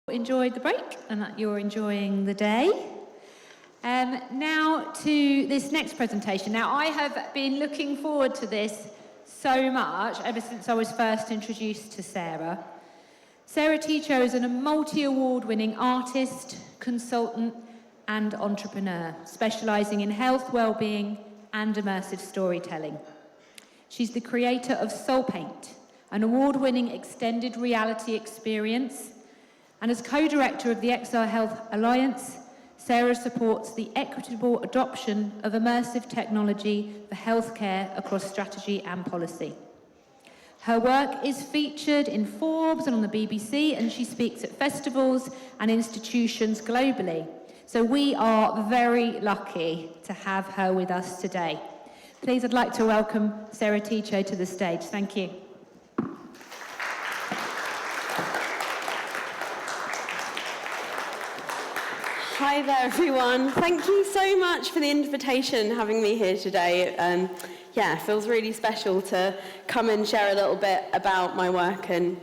Enjoyed the break and that you're enjoying the day. Now to this next presentation. Now, I have been looking forward to this so much ever since I was first introduced to Sarah. Sarah Ticho is a multi-award-winning artist, consultant and entrepreneur, specialising in health, well-being and immersive storytelling. She's the creator of Soul Paint, an award-winning extended reality experience. And as co-director of the XR Health Alliance, Sarah supports the equitable adoption of immersive technology for healthcare across strategy and policy. Her work is featured in Forbes and on the BBC, and she speaks at festivals and institutions globally. So we are very lucky to have her with us today. Please, I'd like to welcome Sarah Ticho to the stage. Thank you. Hi there, everyone. Thank you so much for the invitation, having me here today. It feels really special to come and share a little bit about my work and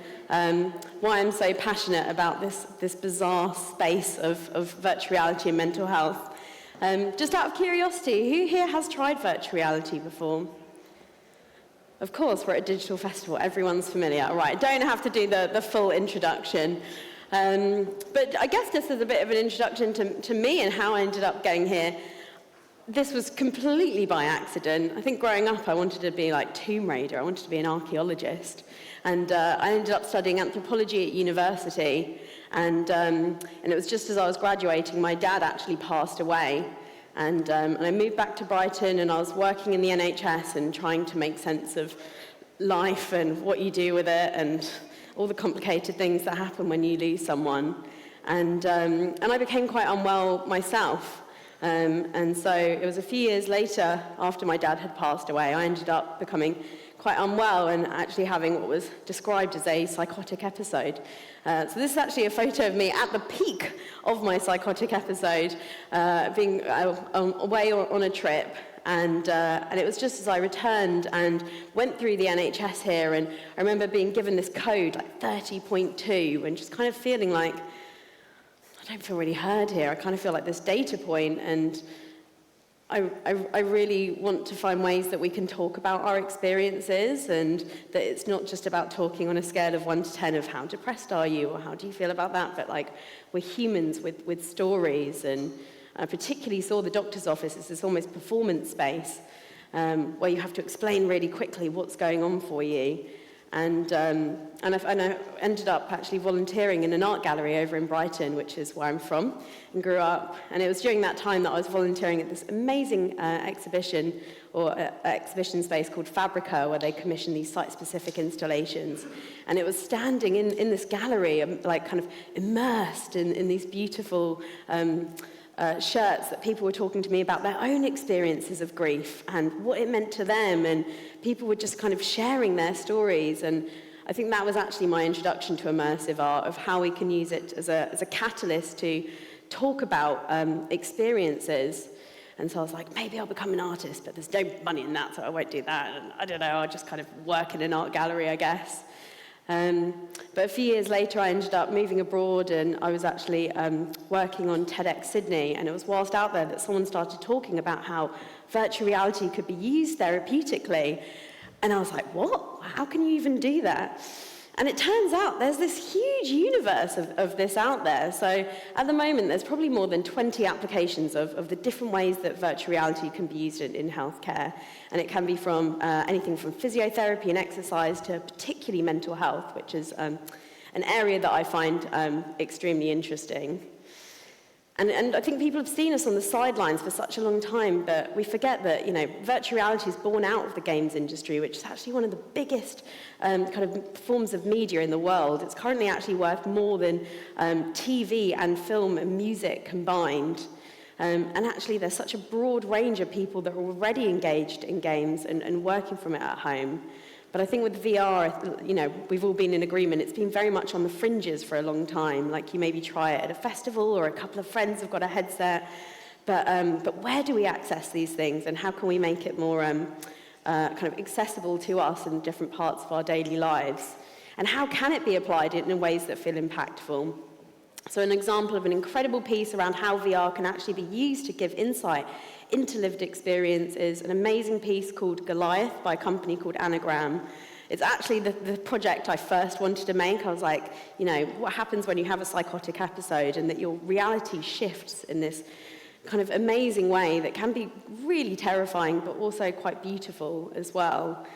why I'm so passionate about this bizarre space of virtual reality and mental health. Just out of curiosity, who here has tried virtual reality before? Of course, we're at a digital festival. Everyone's familiar. Right, don't have to do the full introduction. But I guess this is a bit of an introduction to me and how I ended up getting here. This was completely by accident. I think growing up I wanted to be like Tomb Raider. I wanted to be an archaeologist. And I ended up studying anthropology at university. And it was just as I was graduating, my dad actually passed away. And I moved back to Brighton, and I was working in the NHS and trying to make sense of life and what you do with it and all the complicated things that happen when you lose someone. And I became quite unwell myself. And so it was a few years later, after my dad had passed away, I ended up becoming quite unwell and actually having what was described as a psychotic episode. So this is actually a photo of me at the peak of my psychotic episode, being away on a trip. And it was just as I returned and went through the NHS here, and I remember being given this code, like 30.2, and just kind of feeling like, I don't feel really heard here. I kind of feel like this data point, and I really want to find ways that we can talk about our experiences, and that it's not just about talking on a scale of 1 to 10 of how depressed are you, or how do you feel about that, but like we're humans with stories. And I particularly saw the doctor's office as this almost performance space where you have to explain really quickly what's going on for you. And I ended up actually volunteering in an art gallery over in Brighton, which is where I'm from and grew up. And it was during that time that I was volunteering at this amazing exhibition space called Fabrica, where they commissioned these site-specific installations. And it was standing in this gallery, like kind of immersed in these beautiful shirts that people were talking to me about their own experiences of grief and what it meant to them, and people were just kind of sharing their stories. And I think that was actually my introduction to immersive art, of how we can use it as a catalyst to talk about experiences. And so I was like, maybe I'll become an artist, but there's no money in that, so I won't do that. And I don't know, I'll just kind of work in an art gallery, I guess. But a few years later, I ended up moving abroad, and I was actually working on TEDx Sydney, and it was whilst out there that someone started talking about how virtual reality could be used therapeutically. And I was like, what? How can you even do that? And it turns out there's this huge universe of this out there. So at the moment, there's probably more than 20 applications of the different ways that virtual reality can be used in healthcare. And it can be from anything from physiotherapy and exercise to particularly mental health, which is an area that I find extremely interesting. And I think people have seen us on the sidelines for such a long time, but we forget that, virtual reality is born out of the games industry, which is actually one of the biggest kind of forms of media in the world. It's currently actually worth more than TV and film and music combined. And actually, there's such a broad range of people that are already engaged in games and working from it at home. But I think with VR, we've all been in agreement. It's been very much on the fringes for a long time. Like, you maybe try it at a festival, or a couple of friends have got a headset. But where do we access these things, and how can we make it more kind of accessible to us in different parts of our daily lives? And how can it be applied in ways that feel impactful? So an example of an incredible piece around how VR can actually be used to give insight into lived experience is an amazing piece called Goliath by a company called Anagram. It's actually the project I first wanted to make. I was like, you know, what happens when you have a psychotic episode and that your reality shifts in this kind of amazing way that can be really terrifying but also quite beautiful as well.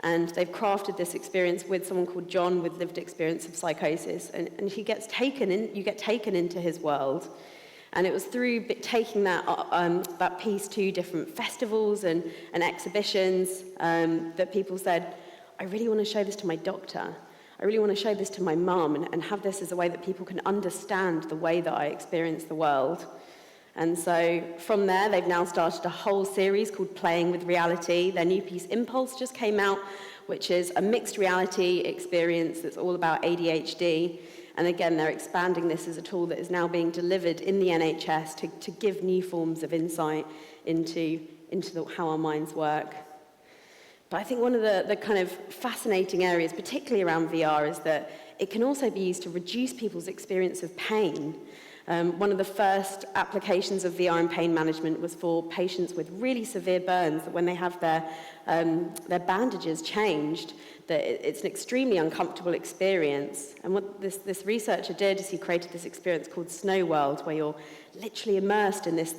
And they've crafted this experience with someone called John with lived experience of psychosis, and he gets taken in, you get taken into his world. And it was through taking that piece to different festivals and exhibitions that people said, I really want to show this to my doctor. I really want to show this to my mum and have this as a way that people can understand the way that I experience the world. And so from there, they've now started a whole series called Playing with Reality. Their new piece, Impulse, just came out, which is a mixed reality experience that's all about ADHD. And again, they're expanding this as a tool that is now being delivered in the NHS to give new forms of insight into how our minds work. But I think one of the kind of fascinating areas, particularly around VR, is that it can also be used to reduce people's experience of pain. One of the first applications of VR in pain management was for patients with really severe burns, that when they have their bandages changed, that it's an extremely uncomfortable experience. And what this researcher did is he created this experience called Snow World, where you're literally immersed in this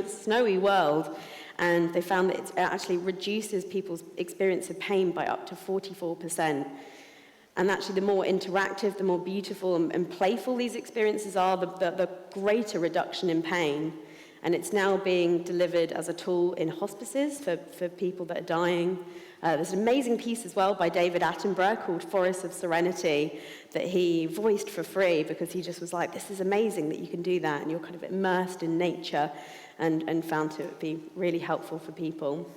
snowy world. And they found that it actually reduces people's experience of pain by up to 44%. And actually, the more interactive, the more beautiful and playful these experiences are, the greater reduction in pain. And it's now being delivered as a tool in hospices for people that are dying. There's an amazing piece as well by David Attenborough called Forests of Serenity that he voiced for free because he just was like, this is amazing that you can do that, and you're kind of immersed in nature, and found to be really helpful for people.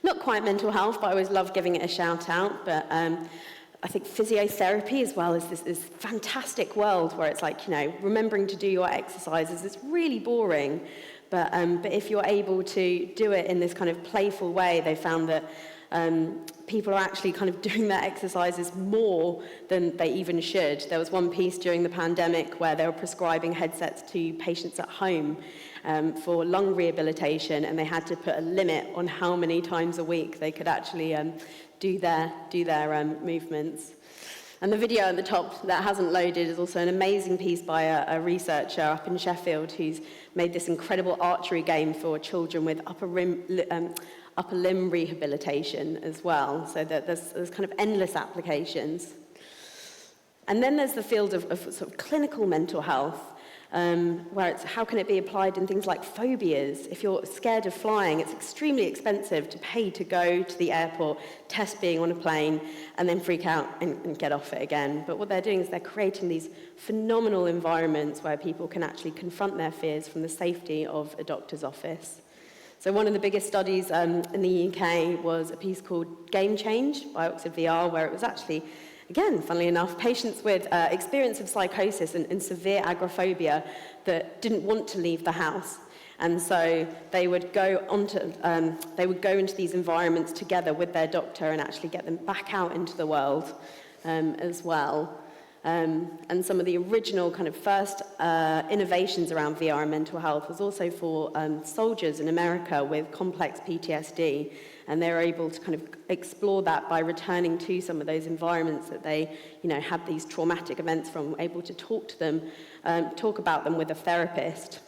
Not quite mental health, but I always love giving it a shout out. But I think physiotherapy as well is this fantastic world where it's like, you know, remembering to do your exercises. It's really boring, but if you're able to do it in this kind of playful way, they found that people are actually kind of doing their exercises more than they even should. There was one piece during the pandemic where they were prescribing headsets to patients at home for lung rehabilitation, and they had to put a limit on how many times a week they could actually do their movements. And the video at the top that hasn't loaded is also an amazing piece by a researcher up in Sheffield who's made this incredible archery game for children with upper limb rehabilitation as well. So that there's kind of endless applications. And then there's the field of sort of clinical mental health, where it's how can it be applied in things like phobias. If you're scared of flying, it's extremely expensive to pay to go to the airport, test being on a plane, and then freak out and get off it again. But what they're doing is they're creating these phenomenal environments where people can actually confront their fears from the safety of a doctor's office. So one of the biggest studies in the UK was a piece called Game Change by Oxford VR, where it was actually, again, funnily enough, patients with experience of psychosis and severe agoraphobia that didn't want to leave the house. And so they would go into these environments together with their doctor and actually get them back out into the world as well. And some of the original kind of first innovations around VR and mental health was also for soldiers in America with complex PTSD. And they were able to kind of explore that by returning to some of those environments that they, you know, had these traumatic events from, able to talk to them, talk about them with a therapist.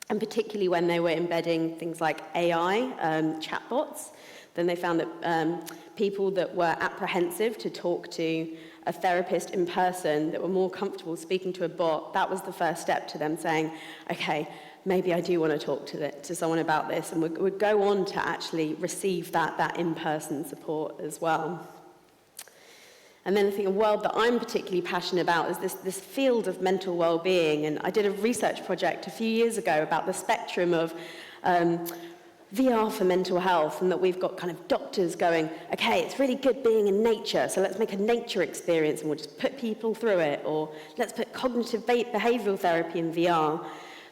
And particularly when they were embedding things like AI, chatbots, then they found that people that were apprehensive to talk to a therapist in person, that were more comfortable speaking to a bot, that was the first step to them saying, okay, maybe I do want to talk to someone about this, and would go on to actually receive that in-person support as well. And then I think a world that I'm particularly passionate about is this field of mental well-being. And I did a research project a few years ago about the spectrum of VR for mental health, and that we've got kind of doctors going, okay, it's really good being in nature, so let's make a nature experience and we'll just put people through it, or let's put cognitive behavioural therapy in VR.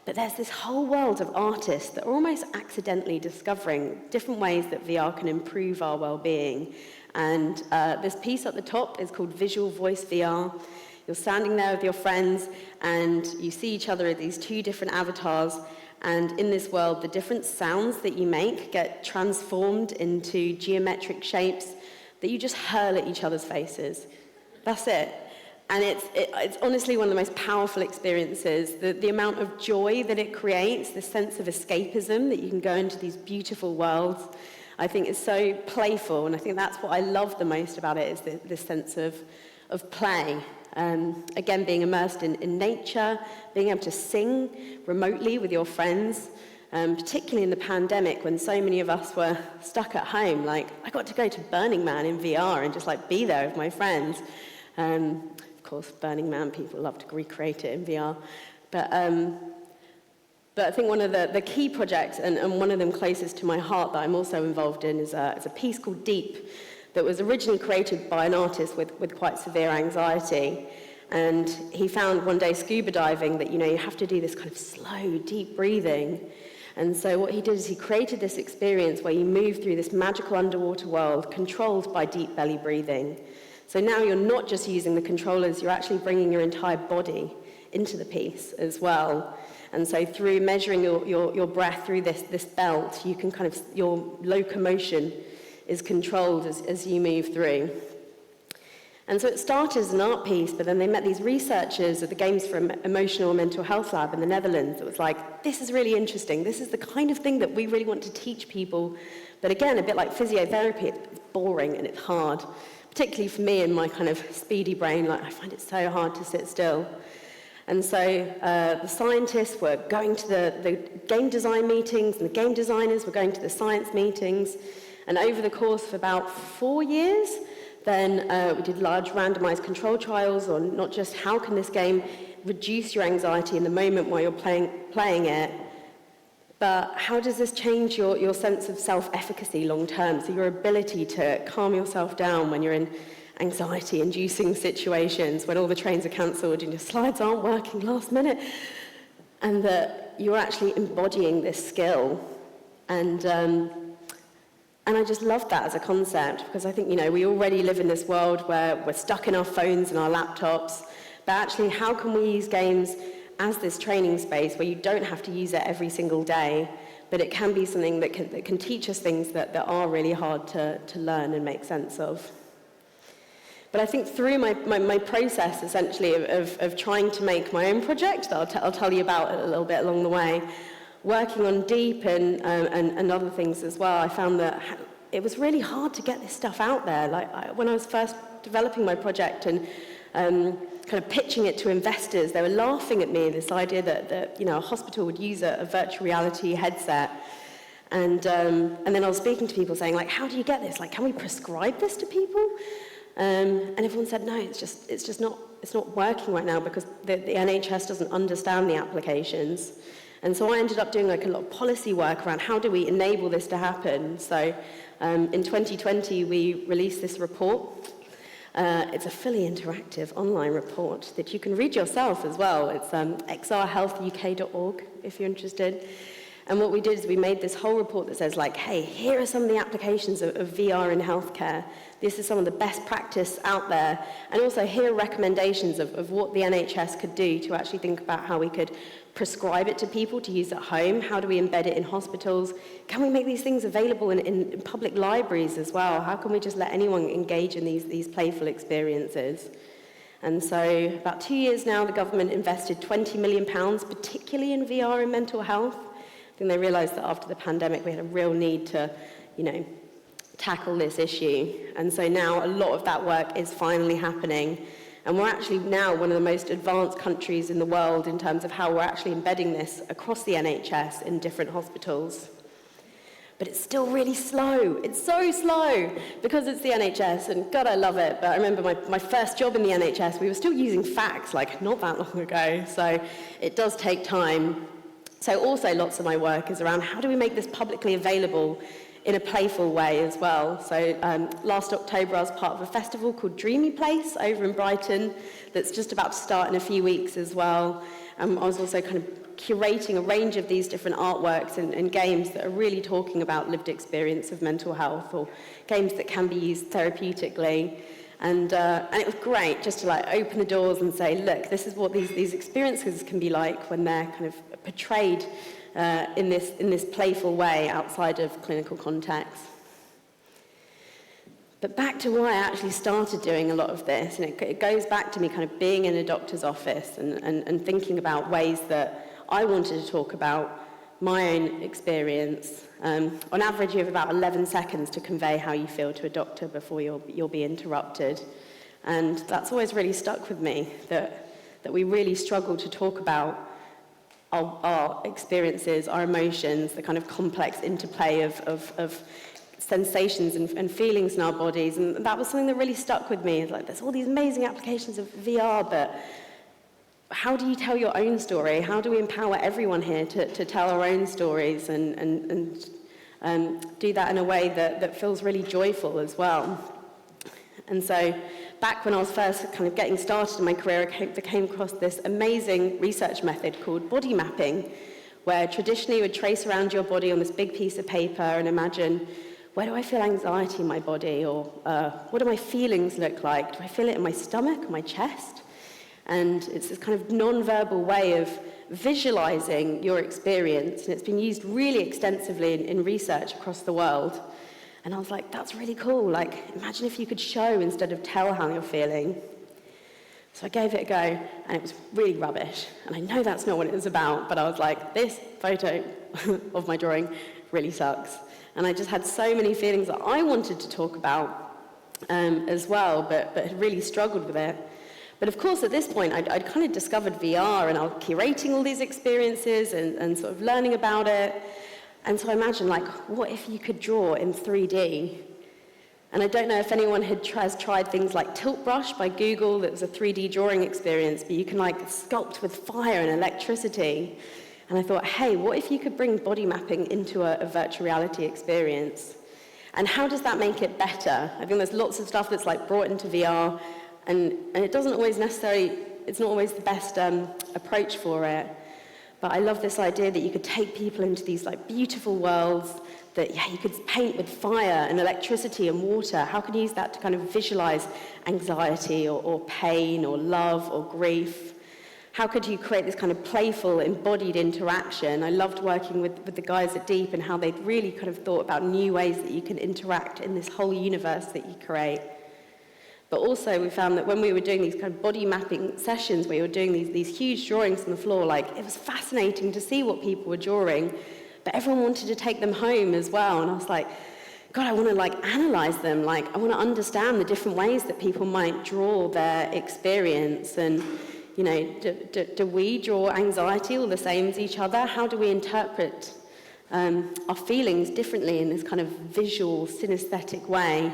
But there's this whole world of artists that are almost accidentally discovering different ways that VR can improve our well-being. And this piece at the top is called Visual Voice VR. You're standing there with your friends, and you see each other as these two different avatars. And in this world, the different sounds that you make get transformed into geometric shapes that you just hurl at each other's faces. That's it. And it's honestly one of the most powerful experiences. The amount of joy that it creates, the sense of escapism that you can go into these beautiful worlds, I think is so playful. And I think that's what I love the most about it, is this sense of play. Again, being immersed in nature, being able to sing remotely with your friends, particularly in the pandemic when so many of us were stuck at home. Like, I got to go to Burning Man in VR and just like be there with my friends. Of course, Burning Man, people love to recreate it in VR. But I think one of the key projects, and one of them closest to my heart that I'm also involved in, is a piece called Deep, that was originally created by an artist with quite severe anxiety. And he found one day scuba diving that, you have to do this kind of slow, deep breathing. And so what he did is he created this experience where you move through this magical underwater world controlled by deep belly breathing. So now you're not just using the controllers, you're actually bringing your entire body into the piece as well. And so through measuring your breath through this belt, you can your locomotion is controlled as you move through. And so it started as an art piece, but then they met these researchers at the Games for Emotional and Mental Health Lab in the Netherlands. It was like, this is really interesting. This is the kind of thing that we really want to teach people. But again, a bit like physiotherapy, it's boring and it's hard. Particularly for me and my kind of speedy brain, I find it so hard to sit still. And so the scientists were going to the game design meetings, and the game designers were going to the science meetings. And over the course of about 4 years, then we did large randomized control trials on not just how can this game reduce your anxiety in the moment while you're playing it, but how does this change your sense of self-efficacy long term? So your ability to calm yourself down when you're in anxiety-inducing situations, when all the trains are cancelled and your slides aren't working last minute, and that you're actually embodying this skill. And I just love that as a concept, because I think, we already live in this world where we're stuck in our phones and our laptops, but actually how can we use games as this training space where you don't have to use it every single day, but it can be something that can teach us things that are really hard to learn and make sense of. But I think through my process, essentially, of trying to make my own project, that I'll tell you about a little bit along the way, working on Deep and other things as well, I found that it was really hard to get this stuff out there. When I was first developing my project and kind of pitching it to investors, they were laughing at me, this idea that a hospital would use a virtual reality headset. And then I was speaking to people saying, how do you get this? Can we prescribe this to people? And everyone said, no, it's not working right now because the NHS doesn't understand the applications. And so I ended up doing a lot of policy work around how do we enable this to happen. So in 2020, we released this report. It's a fully interactive online report that you can read yourself as well. It's xrhealthuk.org if you're interested. And what we did is we made this whole report that says, hey, here are some of the applications of VR in healthcare. This is some of the best practice out there. And also here are recommendations of what the NHS could do to actually think about how we could prescribe it to people to use at home. How do we embed it in hospitals? Can we make these things available in public libraries as well? How can we just let anyone engage in these playful experiences? And so about 2 years now, the government invested £20 million, particularly in VR and mental health. I think they realised that after the pandemic, we had a real need to, tackle this issue. And so now a lot of that work is finally happening. And we're actually now one of the most advanced countries in the world in terms of how we're actually embedding this across the NHS in different hospitals. But it's still really slow. It's so slow because it's the NHS, and God, I love it. But I remember my first job in the NHS, we were still using fax, not that long ago. So it does take time. So also lots of my work is around how do we make this publicly available in a playful way as well. So last October I was part of a festival called Dreamy Place over in Brighton that's just about to start in a few weeks as well. I was also kind of curating a range of these different artworks and games that are really talking about lived experience of mental health, or games that can be used therapeutically. And it was great just to like open the doors and say, look, this is what these experiences can be like when they're kind of portrayed in this playful way outside of clinical context. But back to why I actually started doing a lot of this, and it goes back to me kind of being in a doctor's office and thinking about ways that I wanted to talk about my own experience. On average, you have about 11 seconds to convey how you feel to a doctor before you'll be interrupted. And that's always really stuck with me, that we really struggle to talk about our experiences, our emotions, the kind of complex interplay of sensations and feelings in our bodies. And that was something that really stuck with me. It's like, there's all these amazing applications of VR, but how do you tell your own story? How do we empower everyone here to tell our own stories and do that in a way that feels really joyful as well? And so back when I was first kind of getting started in my career, I came across this amazing research method called body mapping, where traditionally you would trace around your body on this big piece of paper and imagine, where do I feel anxiety in my body? Or what do my feelings look like? Do I feel it in my stomach, my chest? And it's this kind of non-verbal way of visualizing your experience, and it's been used really extensively in research across the world. And I was like, that's really cool. Like, imagine if you could show instead of tell how you're feeling. So I gave it a go, and it was really rubbish. And I know that's not what it was about, but I was like, this photo of my drawing really sucks. And I just had so many feelings that I wanted to talk about as well, but had really struggled with it. But of course, at this point, I'd kind of discovered VR, and I was curating all these experiences and sort of learning about it. And so I imagined, like, what if you could draw in 3D? And I don't know if anyone has tried things like Tilt Brush by Google. That was a 3D drawing experience, but you can, like, sculpt with fire and electricity. And I thought, hey, what if you could bring body mapping into a virtual reality experience? And how does that make it better? I think there's lots of stuff that's, like, brought into VR, and it doesn't always necessarily, it's not always the best approach for it. But I love this idea that you could take people into these like beautiful worlds that, yeah, you could paint with fire and electricity and water. How can you use that to kind of visualize anxiety or pain or love or grief? How could you create this kind of playful, embodied interaction? I loved working with the guys at Deep and how they'd really kind of thought about new ways that you can interact in this whole universe that you create. But also we found that when we were doing these kind of body mapping sessions, we were doing these huge drawings on the floor, like it was fascinating to see what people were drawing, but everyone wanted to take them home as well. And I was like, God, I want to like analyze them. Like I want to understand the different ways that people might draw their experience. And, you know, do we draw anxiety all the same as each other? How do we interpret our feelings differently in this kind of visual, synesthetic way?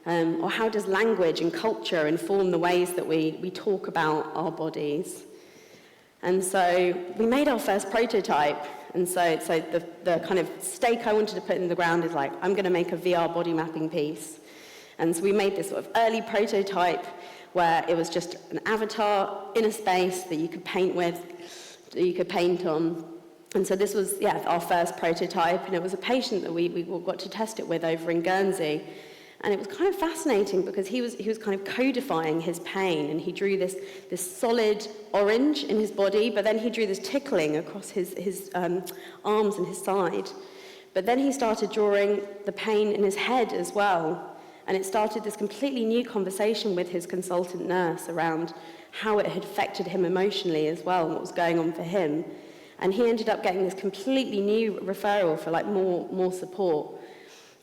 Or how does language and culture inform the ways that we talk about our bodies? And so we made our first prototype. And so the kind of stake I wanted to put in the ground is like, I'm going to make a VR body mapping piece. And so we made this sort of early prototype where it was just an avatar in a space that you could paint with, that you could paint on. And so this was, yeah, our first prototype. And it was a patient that we got to test it with over in Guernsey. And it was kind of fascinating because he was kind of codifying his pain, and he drew this solid orange in his body, but then he drew this tickling across his arms and his side. But then he started drawing the pain in his head as well, and it started this completely new conversation with his consultant nurse around how it had affected him emotionally as well, and what was going on for him. And he ended up getting this completely new referral for like more support.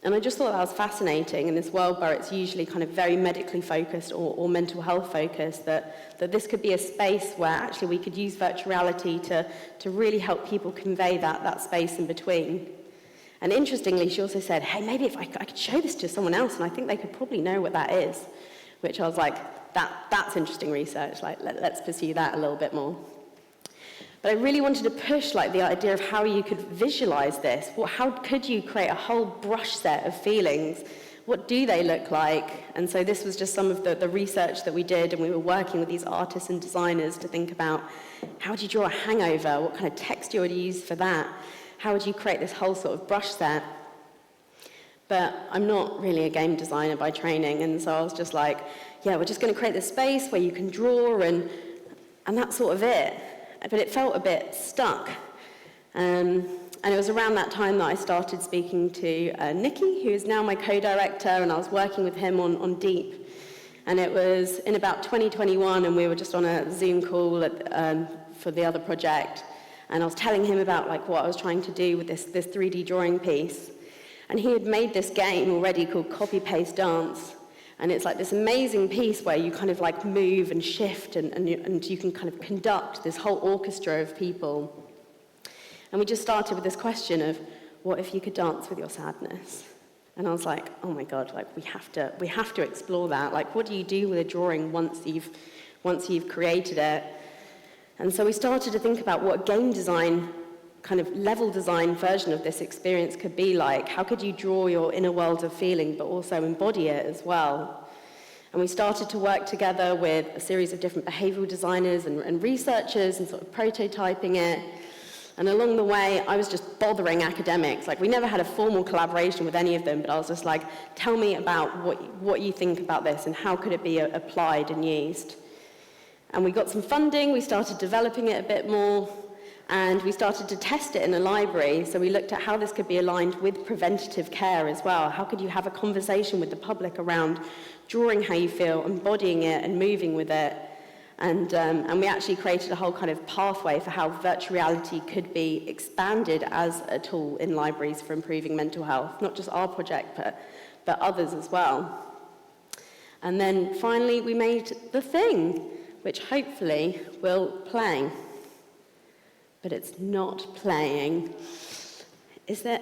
And I just thought that was fascinating in this world where it's usually kind of very medically focused or mental health focused, that this could be a space where actually we could use virtual reality to really help people convey that space in between. And interestingly, she also said, hey, maybe if I could show this to someone else, and I think they could probably know what that is, which I was like, that's interesting research, like let's pursue that a little bit more. But I really wanted to push like the idea of how you could visualize this. How could you create a whole brush set of feelings? What do they look like? And so this was just some of the research that we did, and we were working with these artists and designers to think about how would you draw a hangover? What kind of texture would you use for that? How would you create this whole sort of brush set? But I'm not really a game designer by training, and so I was just like, yeah, we're just going to create this space where you can draw, and that's sort of it. But it felt a bit stuck. And it was around that time that I started speaking to Nikki, who is now my co-director, and I was working with him on Deep. And it was in about 2021, and we were just on a Zoom call for the other project. And I was telling him about like what I was trying to do with this 3D drawing piece. And he had made this game already called Copy Paste Dance. And it's like this amazing piece where you kind of like move and shift and you can kind of conduct this whole orchestra of people. And we just started with this question of, what if you could dance with your sadness? And I was like, oh my God, like we have to explore that. Like, what do you do with a drawing once you've created it? And so we started to think about what game design, kind of level design version of this experience could be like. How could you draw your inner world of feeling, but also embody it as well? And we started to work together with a series of different behavioral designers and researchers and sort of prototyping it. And along the way, I was just bothering academics. Like, we never had a formal collaboration with any of them, but I was just like, tell me about what you think about this and how could it be applied and used. And we got some funding, we started developing it a bit more, and we started to test it in a library. So we looked at how this could be aligned with preventative care as well. How could you have a conversation with the public around drawing how you feel, embodying it, and moving with it? And we actually created a whole kind of pathway for how virtual reality could be expanded as a tool in libraries for improving mental health, not just our project, but others as well. And then finally, we made the thing, which hopefully will play. But it's not playing. Is there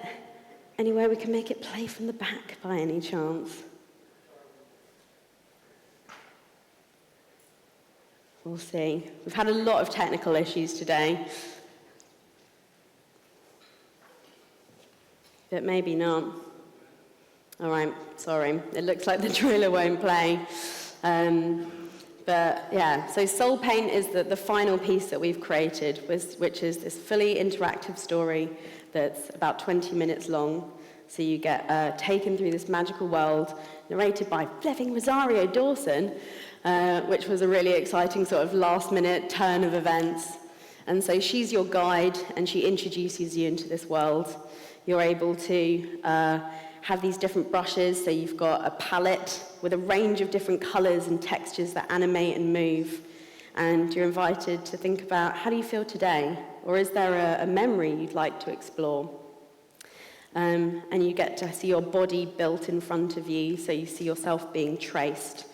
anywhere we can make it play from the back by any chance? We'll see. We've had a lot of technical issues today. But maybe not. All right, sorry. It looks like the trailer won't play. But yeah, so Soul Paint is the final piece that we've created, which is this fully interactive story that's about 20 minutes long. So you get taken through this magical world, narrated by Fleving Rosario Dawson, which was a really exciting sort of last-minute turn of events. And so she's your guide, and she introduces you into this world. You're able to have these different brushes, so you've got a palette with a range of different colors and textures that animate and move. And you're invited to think about, how do you feel today? Or is there a memory you'd like to explore? And you get to see your body built in front of you, so you see yourself being traced.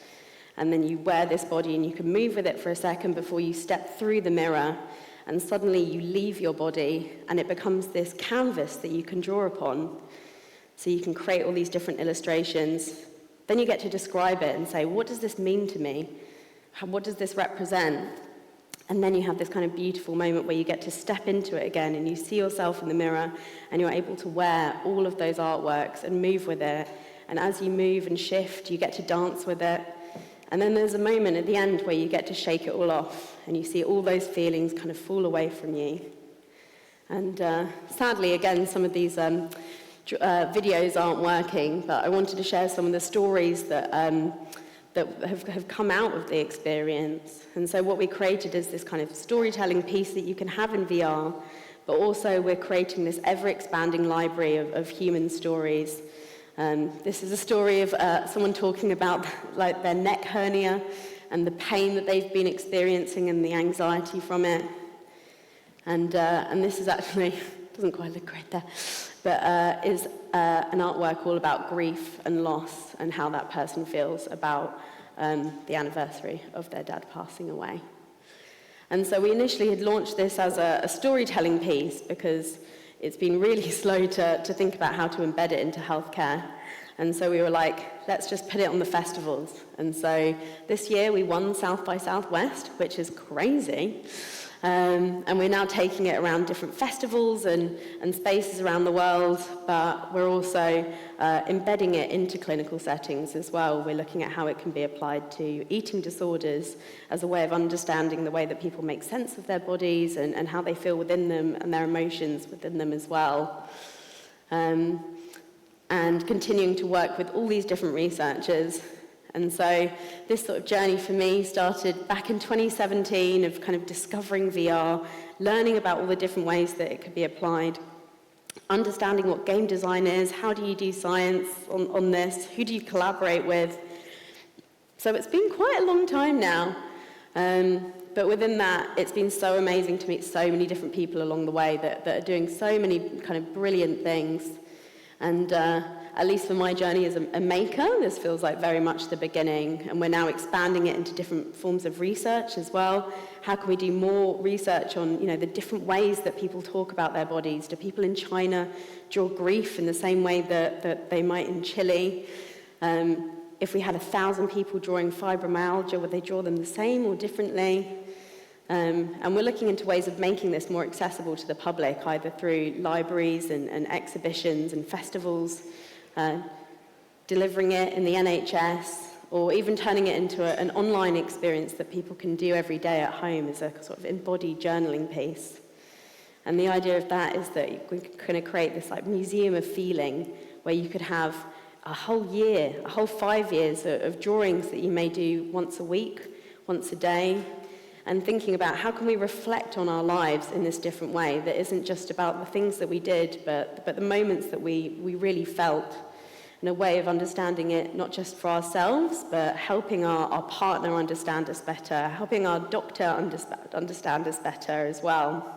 And then you wear this body and you can move with it for a second before you step through the mirror, and suddenly you leave your body and it becomes this canvas that you can draw upon. So you can create all these different illustrations. Then you get to describe it and say, what does this mean to me? What does this represent? And then you have this kind of beautiful moment where you get to step into it again and you see yourself in the mirror and you're able to wear all of those artworks and move with it. And as you move and shift, you get to dance with it. And then there's a moment at the end where you get to shake it all off and you see all those feelings kind of fall away from you. And sadly, again, some of these videos aren't working, but I wanted to share some of the stories that have come out of the experience. And so what we created is this kind of storytelling piece that you can have in VR, but also we're creating this ever-expanding library of human stories. This is a story of someone talking about like their neck hernia and the pain that they've been experiencing and the anxiety from it. And this is actually, doesn't quite look great there, but is an artwork all about grief and loss and how that person feels about the anniversary of their dad passing away. And so we initially had launched this as a storytelling piece because it's been really slow to think about how to embed it into healthcare. And so we were like, let's just put it on the festivals. And so this year we won South by Southwest, which is crazy. And we're now taking it around different festivals and spaces around the world, but we're also embedding it into clinical settings as well. We're looking at how it can be applied to eating disorders as a way of understanding the way that people make sense of their bodies and how they feel within them and their emotions within them as well. and continuing to work with all these different researchers. And so this sort of journey for me started back in 2017 of kind of discovering VR, learning about all the different ways that it could be applied, understanding what game design is, how do you do science on this, who do you collaborate with. So it's been quite a long time now, but within that, it's been so amazing to meet so many different people along the way that are doing so many kind of brilliant things. And at least for my journey as a maker, this feels like very much the beginning, and we're now expanding it into different forms of research as well. How can we do more research on, the different ways that people talk about their bodies? Do people in China draw grief in the same way that they might in Chile? If we had 1,000 people drawing fibromyalgia, would they draw them the same or differently? And we're looking into ways of making this more accessible to the public, either through libraries and exhibitions and festivals, delivering it in the NHS, or even turning it into an online experience that people can do every day at home as a sort of embodied journaling piece. And the idea of that is that we're going to create this like museum of feeling where you could have a whole year, a whole 5 years of drawings that you may do once a week, once a day, and thinking about how can we reflect on our lives in this different way that isn't just about the things that we did, but the moments that we really felt, in a way of understanding it not just for ourselves, but helping our partner understand us better, helping our doctor understand us better as well.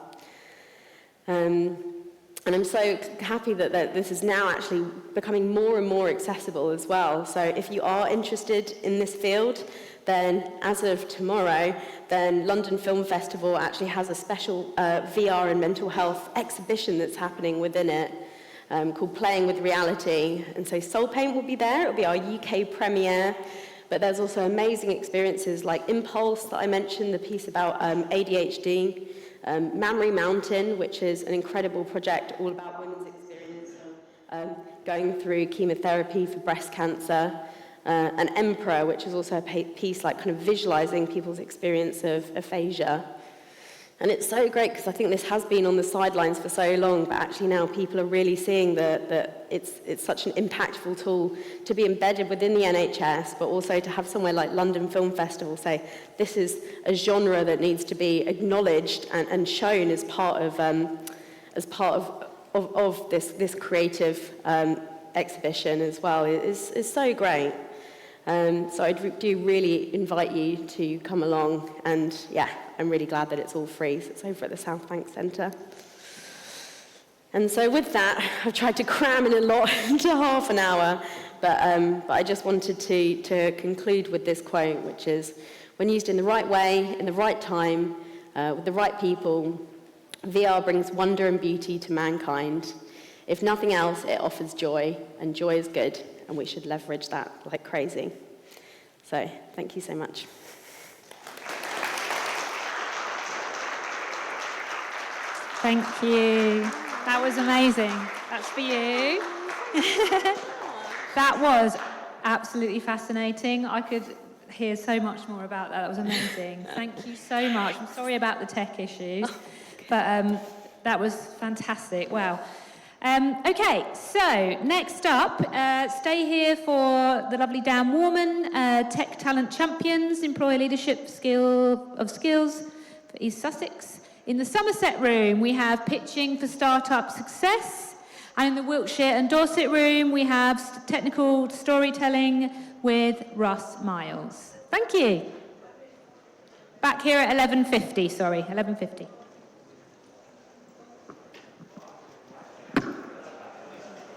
And I'm so happy that this is now actually becoming more and more accessible as well. So if you are interested in this field, then as of tomorrow, then London Film Festival actually has a special VR and mental health exhibition that's happening within it called Playing with Reality. And so Soul Paint will be there. It'll be our UK premiere. But there's also amazing experiences like Impulse that I mentioned, the piece about ADHD. Mammary Mountain, which is an incredible project all about women's experience of going through chemotherapy for breast cancer, and Emperor, which is also a piece like kind of visualizing people's experience of aphasia. And it's so great because I think this has been on the sidelines for so long, but actually now people are really seeing that it's such an impactful tool to be embedded within the NHS, but also to have somewhere like London Film Festival say, this is a genre that needs to be acknowledged and shown as part of this creative exhibition as well. It's so great. So I do really invite you to come along, and yeah, I'm really glad that it's all free. So it's over at the South Bank Centre. And so with that, I've tried to cram in a lot into half an hour, but I just wanted to conclude with this quote, which is, when used in the right way, in the right time, with the right people, VR brings wonder and beauty to mankind. If nothing else, it offers joy, and joy is good, and we should leverage that like crazy. So, thank you so much. Thank you. That was amazing. That's for you. That was absolutely fascinating. I could hear so much more about that. That was amazing. Thank you so much. I'm sorry about the tech issues, but that was fantastic. Wow. Okay, so next up, stay here for the lovely Dan Warman, Tech Talent Champions, Employer Leadership Skills for East Sussex. In the Somerset room, we have Pitching for Startup Success. And in the Wiltshire and Dorset room, we have Technical Storytelling with Russ Miles. Thank you. Back here at 11:50, sorry, 11:50.